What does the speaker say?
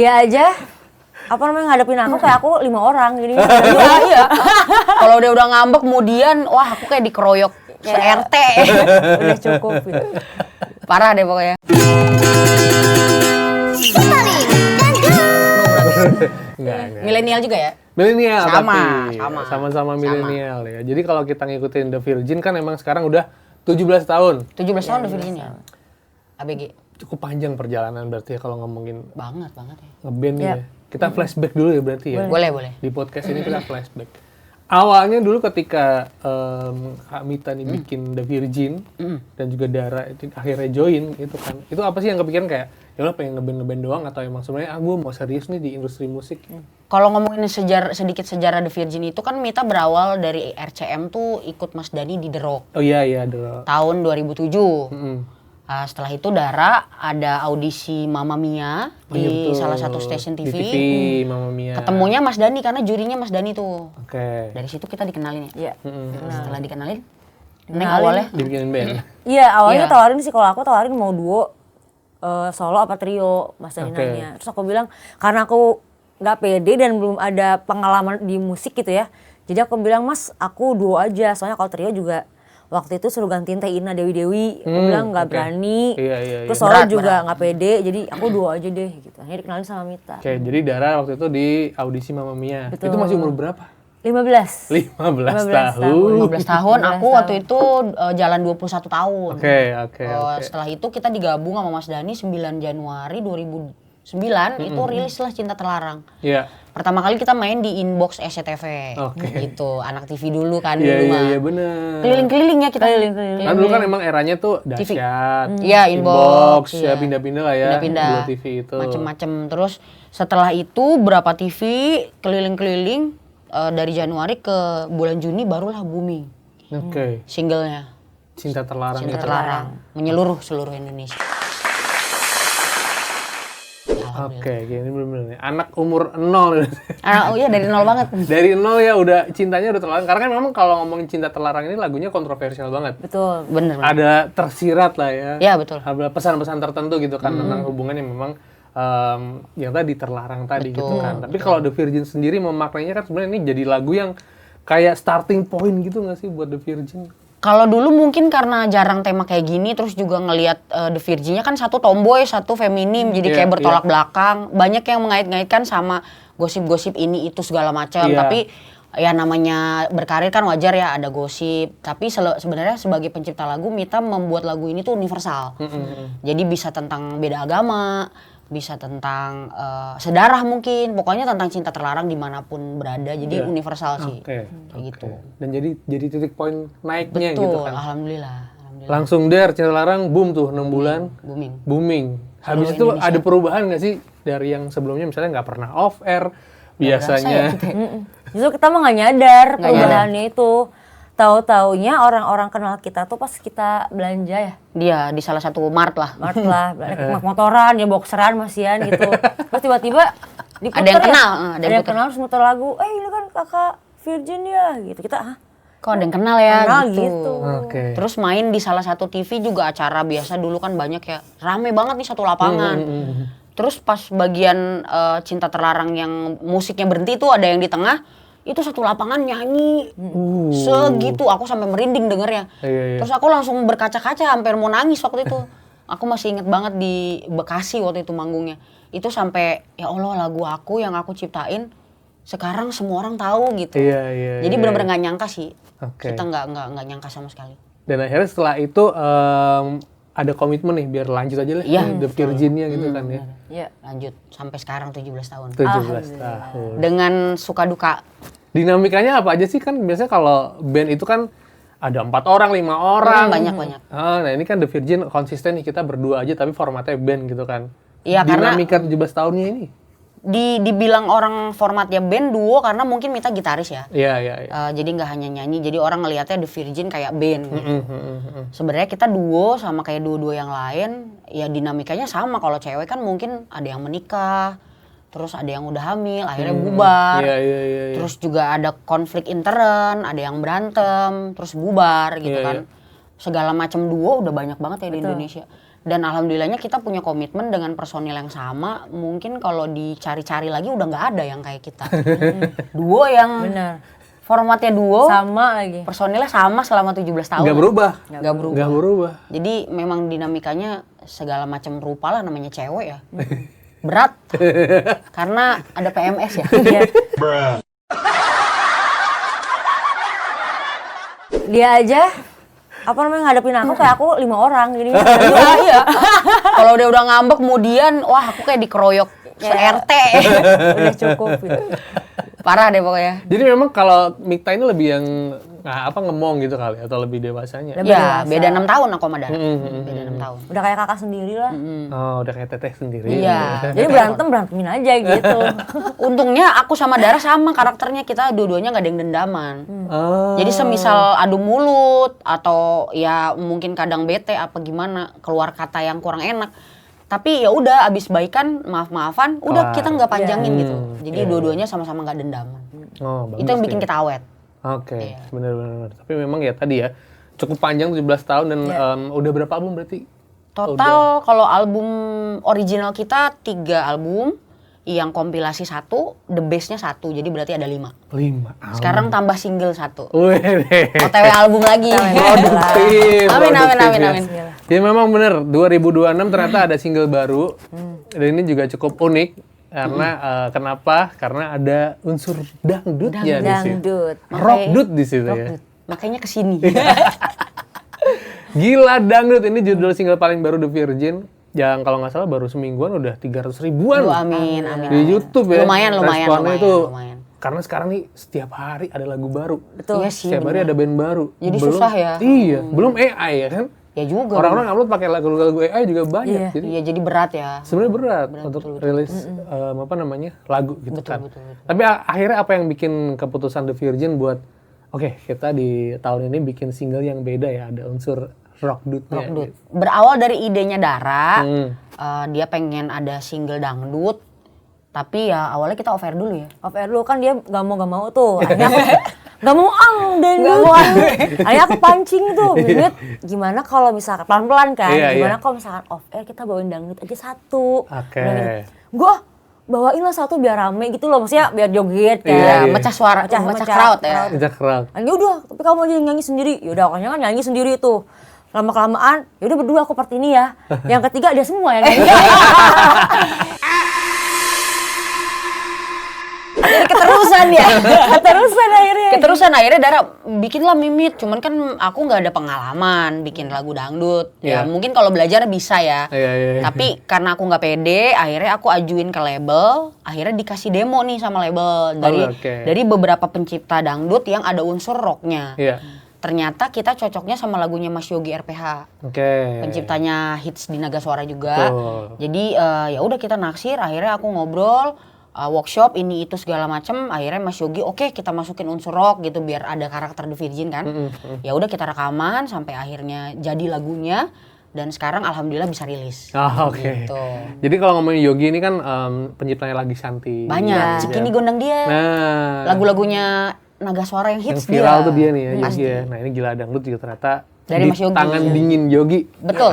Dia aja apa namanya ngadepin aku kayak aku 5 orang gini. Iya. Kalau dia udah ngambek kemudian wah aku kayak dikeroyok se-RT. Udah cukup gitu. Parah deh pokoknya. Enggak. Milenial juga ya? Milenial Sama. milenial ya. Jadi kalau kita ngikutin The Virgin kan emang sekarang udah 17 tahun. 17 tahun udah Virgin ya? ABG. Cukup panjang perjalanan berarti ya kalau ngomongin Banget ya. ngeband ya. Kita flashback dulu ya berarti ya. Boleh. Di podcast ini kita flashback. Awalnya dulu ketika Kak Mita nih bikin The Virgin dan juga Dara itu akhirnya join itu kan. Itu apa sih yang kepikiran kayak ya udah pengen ngeband doang atau emang sebenarnya gue mau serius nih di industri musik? Kalau ngomongin sedikit sejarah The Virgin itu kan Mita berawal dari RCM tuh ikut Mas Dhani di The Rock. Oh iya The Tahun 2007. Setelah itu Dara ada audisi Mamma Mia di salah satu stasiun TV. Di TV Mamma Mia. Ketemunya Mas Dhani karena jurinya Mas Dhani tuh. Oke. Dari situ kita dikenalin ya. Iya. Setelah dikenalin, Neng awalnya Dibikinin band. Iya, awalnya tawarin sih kalau aku tawarin mau duo solo apa trio, Mas Dhani nanya. Terus aku bilang karena aku nggak pede dan belum ada pengalaman di musik gitu ya. Jadi aku bilang, "Mas, aku duo aja." Soalnya kalau trio juga waktu itu suruh gantiin Teh Ina Dewi. Aku bilang nggak berani. Iya. Terus solo juga nggak pede. Jadi aku duo aja deh gitu. Akhirnya dikenalin sama Mita. Oke, jadi Dara waktu itu di audisi Mamma Mia. Betul. Itu masih umur berapa? 15 tahun. 15 tahun, aku waktu itu jalan 21 tahun. Oke. Setelah itu kita digabung sama Mas Dhani 9 Januari 2009 itu rilislah Cinta Terlarang. Iya. Pertama kali kita main di Inbox SCTV. Gitu, anak TV dulu kan dulu mah. Iya bener. Keliling-keliling ya kita. Kan dulu kan emang eranya tuh dahsyat. Iya, Inbox. Ya pindah-pindah lah ya. Pindah-pindah. Dua TV itu. Macem-macem. Terus setelah itu berapa TV keliling-keliling dari Januari ke bulan Juni barulah booming. Oke. Singlenya. Cinta Terlarang Cinta itu. Terlarang. Menyeluruh seluruh Indonesia. Oke, ini bener-bener nih. Anak umur 0. Oh iya dari nol banget. Dari 0 ya udah cintanya udah terlarang. Karena kan memang kalau ngomongin Cinta Terlarang ini lagunya kontroversial banget. Betul. Bener. Ada tersirat lah ya. Iya betul. Ada pesan-pesan tertentu gitu kan tentang hubungan yang memang yang tadi terlarang tadi gitu kan. Tapi kalau The Virgin sendiri memaknainya kan sebenarnya ini jadi lagu yang kayak starting point gitu nggak sih buat The Virgin? Kalau dulu mungkin karena jarang tema kayak gini, terus juga ngelihat The Virgin-nya kan satu tomboy, satu feminim, jadi kayak bertolak belakang. Banyak yang mengait-ngaitkan sama gosip-gosip ini itu segala macam. Tapi ya namanya berkarir kan wajar ya ada gosip. Tapi sebenarnya sebagai pencipta lagu, Mita membuat lagu ini tuh universal. Jadi bisa tentang beda agama, bisa tentang sedarah mungkin, pokoknya tentang cinta terlarang dimanapun berada, jadi universal sih. Kayak gitu. Dan jadi titik poin naiknya betul, gitu kan. Alhamdulillah. Langsung Cinta Terlarang boom tuh 6 bulan. Booming. Habis itu Indonesia. Ada perubahan nggak sih dari yang sebelumnya misalnya nggak pernah off air biasanya? Justru kita mah nggak nyadar perubahannya itu. Tahu-taunya orang-orang kenal kita tuh pas kita belanja ya. Dia di salah satu mart lah, motoran, ya boxeran masian gitu. Terus tiba-tiba ada yang kenal, ada yang kenal terus muter lagu. Ini kan kakak Virgin ya gitu. Kita kok ada yang kenal ya gitu. Terus main di salah satu TV juga acara biasa dulu kan banyak ya. Rame banget nih satu lapangan. Terus pas bagian Cinta Terlarang yang musiknya berhenti tuh ada yang di tengah. Itu satu lapangan nyanyi segitu, aku sampai merinding dengernya. Terus aku langsung berkaca-kaca hampir mau nangis waktu itu. Aku masih inget banget di Bekasi waktu itu manggungnya. Itu sampai ya Allah lagu aku yang aku ciptain sekarang semua orang tahu gitu. Jadi benar-benar nggak nyangka sih. Kita nggak nyangka sama sekali. Dan akhirnya setelah itu ada komitmen nih biar lanjut aja lah The Virgin-nya gitu kan ya. Iya, lanjut sampai sekarang 17 tahun. 17 tahun. Dengan suka duka. Dinamikanya apa aja sih kan biasanya kalau band itu kan ada 4 orang, 5 orang. Banyak. Nah ini kan The Virgin konsisten nih kita berdua aja tapi formatnya band gitu kan. Iya karena dinamika 17 tahunnya ini. Dibilang orang formatnya band duo karena mungkin Mita gitaris ya. Iya. Jadi nggak hanya nyanyi, jadi orang ngelihatnya The Virgin kayak band. Sebenarnya kita duo sama kayak duo-duo yang lain, ya dinamikanya sama. Kalau cewek kan mungkin ada yang menikah, terus ada yang udah hamil, akhirnya bubar. Iya. Terus juga ada konflik intern, ada yang berantem, terus bubar gitu kan. Segala macam duo udah banyak banget ya di Indonesia. Dan alhamdulillahnya kita punya komitmen dengan personil yang sama. Mungkin kalau dicari-cari lagi udah nggak ada yang kayak kita. Duo yang Bener. formatnya duo, Sama lagi. personilnya sama selama 17 tahun. Nggak berubah. Nggak berubah. Nggak berubah. Jadi memang dinamikanya segala macam rupa lah, namanya cewek ya. Berat. Karena ada PMS ya. Dia aja apa namanya ngadepin aku kayak aku 5 orang jadi Iya. Kalau udah ngambek kemudian, wah aku kayak dikeroyok se-RT. udah cukup gitu. Parah deh pokoknya. Jadi memang kalau Mikta ini lebih yang ngemong gitu kali atau lebih dewasanya. Lebih Ya, dewasa. beda 6 tahun aku sama Dara. Beda 6 tahun. Udah kayak kakak sendiri lah. Oh, udah kayak teteh sendiri. Iya. Jadi berantemin aja gitu. Untungnya aku sama Dara sama karakternya, kita dua-duanya nggak ada yang dendaman. Oh. Jadi semisal adu mulut atau ya mungkin kadang bete apa gimana keluar kata yang kurang enak. Tapi ya udah abis baikan maaf-maafan, udah kita nggak panjangin gitu. Jadi dua-duanya sama-sama nggak dendaman. Oh, bagus Itu yang bikin deh. kita awet. Oke, benar-benar. Tapi memang ya tadi ya cukup panjang 17 tahun dan udah berapa album berarti? Total kalau album original kita 3 album, yang kompilasi 1, the base-nya 1, jadi berarti ada 5. 5 album. Sekarang tambah single 1. Wih. OTW album lagi. Produktif. Amin, amin, produktif amin, ya. amin. Ya memang bener, 2026 ternyata ada single baru. Dan ini juga cukup unik. Karena kenapa? Karena ada unsur dangdutnya di situ. Dangdut. Rockdut di situ ya. Makanya kesini. Gila dangdut, ini judul single paling baru The Virgin. Yang kalau nggak salah baru semingguan udah 300 ribuan Aduh, amin, amin. di YouTube ya. Lumayan. Responnya itu lumayan. karena sekarang nih setiap hari ada lagu baru. Betul. Iya sih. Setiap hari ada band baru. Jadi susah ya. Iya, belum AI ya kan. Ya juga. Orang-orang upload pakai lagu-lagu AI juga banyak. Iya. Jadi Iya, jadi berat ya. sebenarnya berat untuk rilis lagu gitu kan. Tapi akhirnya apa yang bikin keputusan The Virgin buat oke, kita di tahun ini bikin single yang beda ya, ada unsur rockdutnya. Dangdut. Berawal dari idenya Dara, Hmm. dia pengen ada single dangdut. Tapi ya awalnya kita off air dulu ya. Off air dulu kan dia gak mau tuh. Akhirnya aku gak mau dangdut. Akhirnya aku pancing tuh. Bibit, gimana kalau misalkan pelan-pelan kan. Iya, gimana iya. kalau misalkan off air kita bawain dangdut aja 1. Oke. Gue bawain lah 1 biar rame gitu loh. Maksudnya biar joget kan. Iya, iya. Mecah suara, mecah crowd ya. Kita kerak. Ya udah, tapi kamu aja yang nyanyi sendiri. Yaudah, pokoknya kan nyanyi sendiri tuh. Lama-kelamaan, yaudah berdua aku part ini ya. Yang ketiga dia semua yang nyanyi. Jadi keterusan ya. Keterusan akhirnya. Dara bikinlah Mimit. Cuman kan aku nggak ada pengalaman bikin lagu dangdut. Ya Iya. mungkin kalau belajar bisa ya. Iya. Tapi karena aku nggak pede, akhirnya aku ajuin ke label. Akhirnya dikasih demo nih sama label dari beberapa pencipta dangdut yang ada unsur rocknya. Iya. Ternyata kita cocoknya sama lagunya Mas Yogi RPH. Oke. Penciptanya hits di Naga Suara juga. Betul. Jadi ya udah kita naksir, akhirnya aku ngobrol, workshop ini itu segala macem. Akhirnya Mas Yogi, oke, kita masukin unsur rock gitu biar ada karakter The Virgin kan. Ya udah kita rekaman sampai akhirnya jadi lagunya dan sekarang alhamdulillah bisa rilis. Oke. Gitu. Jadi kalau ngomongin Yogi ini kan penciptanya Lagi Santi. Banyak. Cikini Gondang dia. Nah, Lagu-lagunya Naga Suara yang yang hits viral dia. tuh dia nih ya, Yogi Pasti. ya. Nah ini Gila Dangdut juga ternyata Dari di Mas Yogi. tangan dingin Yogi. Betul.